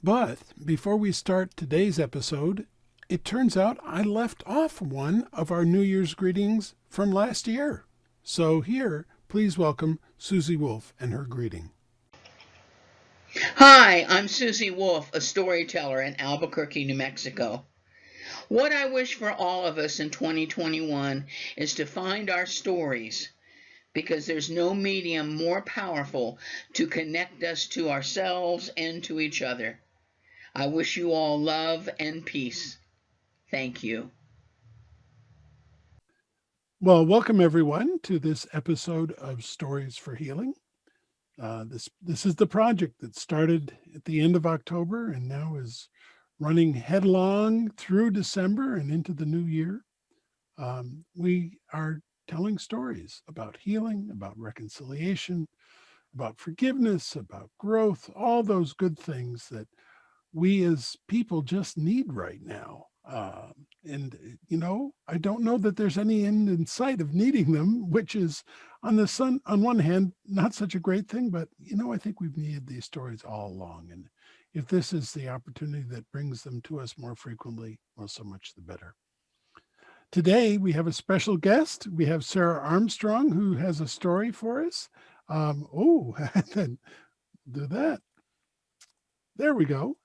But before we start today's episode, it turns out I left off one of our New Year's greetings from last year. So here, please welcome Susi Wolf and her greeting. Hi, I'm Susi Wolf, a storyteller in Albuquerque, New Mexico. What I wish for all of us in 2021 is to find our stories, because there's no medium more powerful to connect us to ourselves and to each other. I wish you all love and peace. Thank you. Well, welcome everyone to this episode of Stories for Healing. This is the project that started at the end of October and now is running headlong through December and into the new year. We are telling stories about healing, about reconciliation, about forgiveness, about growth, all those good things that we as people just need right now. I don't know that there's any end in sight of needing them, which is on one hand, not such a great thing, but I think we've needed these stories all along. And if this is the opportunity that brings them to us more frequently, well, so much the better. Today, we have a special guest. We have Sara Armstrong, who has a story for us. Then do that. There we go.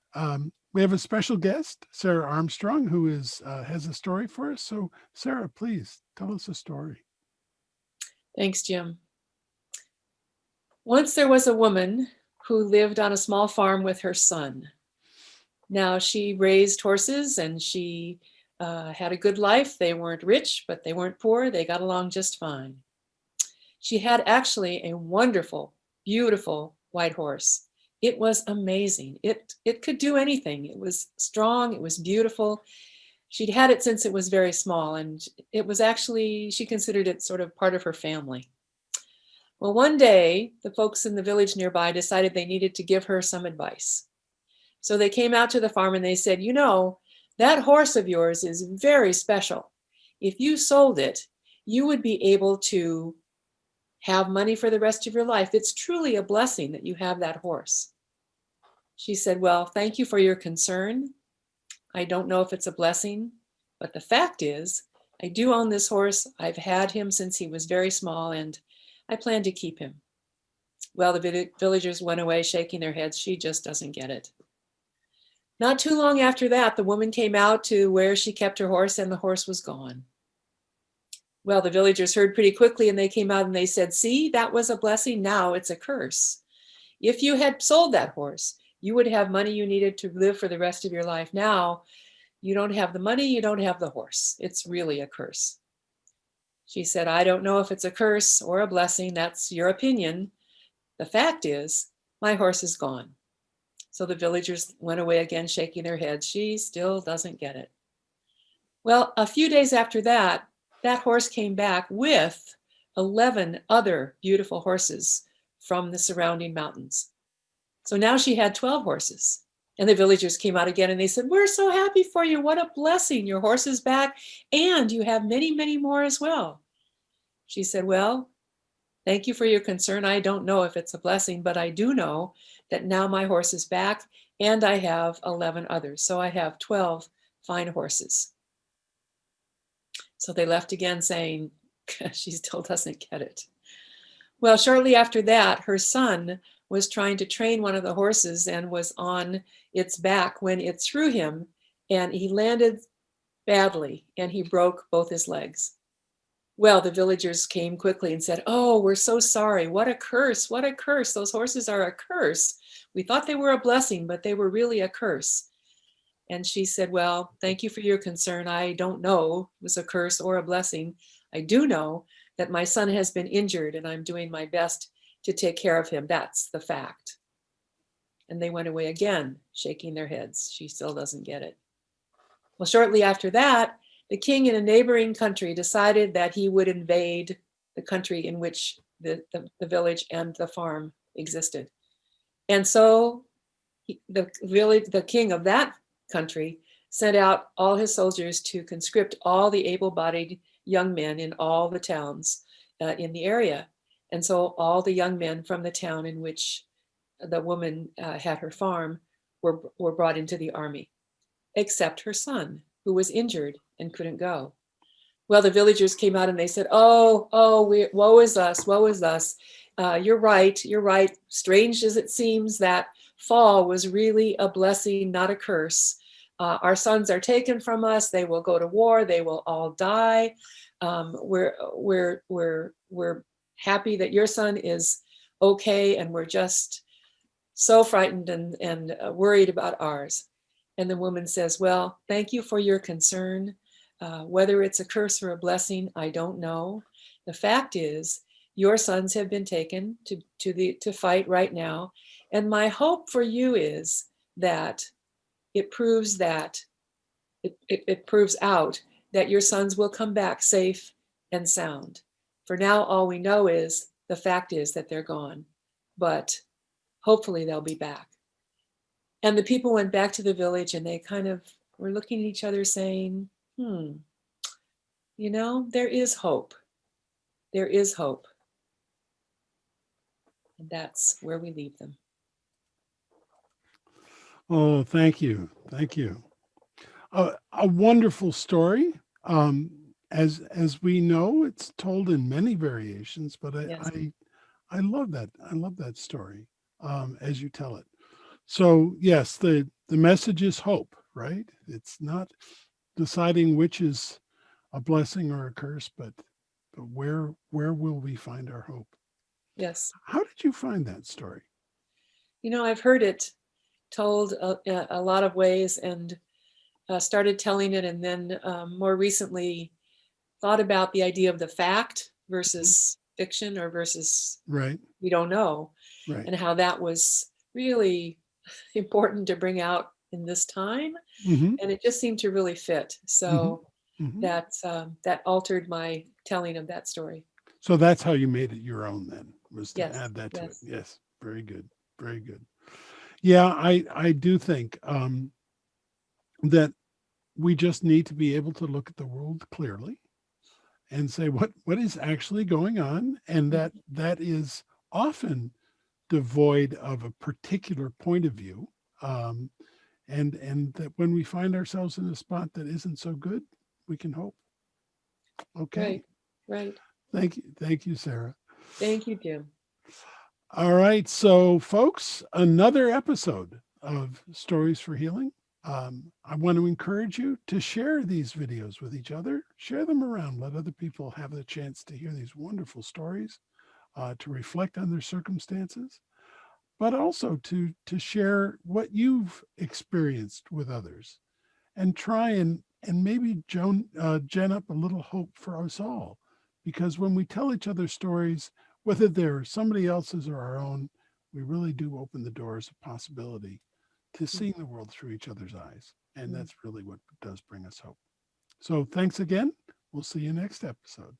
We have a special guest, Sara Armstrong, who has a story for us. So, Sara, please tell us a story. Thanks, Jim. Once there was a woman who lived on a small farm with her son. Now, she raised horses and she had a good life. They weren't rich, but they weren't poor. They got along just fine. She had actually a wonderful, beautiful white horse. It was amazing. It could do anything. It was strong. It was beautiful. She'd had it since it was very small, and it was actually, she considered it sort of part of her family. Well, one day, the folks in the village nearby decided they needed to give her some advice. So they came out to the farm and they said, that horse of yours is very special. If you sold it, you would be able to have money for the rest of your life. It's truly a blessing that you have that horse. She said, well, thank you for your concern. I don't know if it's a blessing, but the fact is, I do own this horse. I've had him since he was very small, and I plan to keep him. Well, the villagers went away shaking their heads. She just doesn't get it. Not too long after that, the woman came out to where she kept her horse, and the horse was gone. Well, the villagers heard pretty quickly, and they came out and they said, see, that was a blessing. Now it's a curse. If you had sold that horse, you would have money you needed to live for the rest of your life. Now you don't have the money, you don't have the horse. It's really a curse. She said, I don't know if it's a curse or a blessing. That's your opinion. The fact is, my horse is gone. So the villagers went away again, shaking their heads. She still doesn't get it. Well, a few days after that, that horse came back with 11 other beautiful horses from the surrounding mountains. So now she had 12 horses. And the villagers came out again and they said, we're so happy for you. What a blessing. Your horse is back and you have many, many more as well. She said, well, thank you for your concern. I don't know if it's a blessing, but I do know that now my horse is back and I have 11 others. So I have 12 fine horses. So they left again saying, she still doesn't get it. Well, shortly after that, her son was trying to train one of the horses and was on its back when it threw him, and he landed badly and he broke both his legs. Well, the villagers came quickly and said, oh, we're so sorry. What a curse. What a curse. Those horses are a curse. We thought they were a blessing, but they were really a curse. And she said, well, thank you for your concern. I don't know if it was a curse or a blessing. I do know that my son has been injured and I'm doing my best to take care of him. That's the fact. And they went away again, shaking their heads. She still doesn't get it. Well, shortly after that, the king in a neighboring country decided that he would invade the country in which the village and the farm existed. And so the king of that country sent out all his soldiers to conscript all the able-bodied young men in all the towns in the area. And so all the young men from the town in which the woman had her farm were brought into the army, except her son, who was injured and couldn't go. Well, the villagers came out and they said, woe is us, woe is us. You're right, you're right. Strange as it seems, that fall was really a blessing, not a curse. Our sons are taken from us. They will go to war. They will all die. We're happy that your son is okay, and we're just so frightened and worried about ours. And the woman says, well, thank you for your concern. Whether it's a curse or a blessing, I don't know. The fact is, your sons have been taken to fight right now. And my hope for you is that it proves out that your sons will come back safe and sound. For now, all we know is the fact is that they're gone, but hopefully they'll be back. And the people went back to the village and they kind of were looking at each other saying, there is hope. There is hope. And that's where we leave them. Oh, thank you. Thank you. A wonderful story. As we know, it's told in many variations, but Yes. I love that. I love that story as you tell it. So yes, the message is hope, right? It's not deciding which is a blessing or a curse, but where will we find our hope? Yes. How did you find that story? I've heard it told a lot of ways, and started telling it, and then more recently thought about the idea of the fact versus fiction, or versus Right. we don't know, Right. and how that was really important to bring out in this time. Mm-hmm. And it just seemed to really fit. So Mm-hmm. that altered my telling of that story. So that's how you made it your own then, was to Yes. add that to it. Yes. Yes. Very good. Very good. Yeah, I do think that we just need to be able to look at the world clearly and say what is actually going on, and that is often devoid of a particular point of view, and that when we find ourselves in a spot that isn't so good, we can hope. Okay. Right. Thank you, Sarah. Thank you, Jim. All right, so folks, another episode of Stories for Healing. I want to encourage you to share these videos with each other, share them around, let other people have the chance to hear these wonderful stories, to reflect on their circumstances, but also to share what you've experienced with others, and try and maybe gen up a little hope for us all. Because when we tell each other stories, whether they're somebody else's or our own, we really do open the doors of possibility to seeing the world through each other's eyes. And that's really what does bring us hope. So thanks again. We'll see you next episode.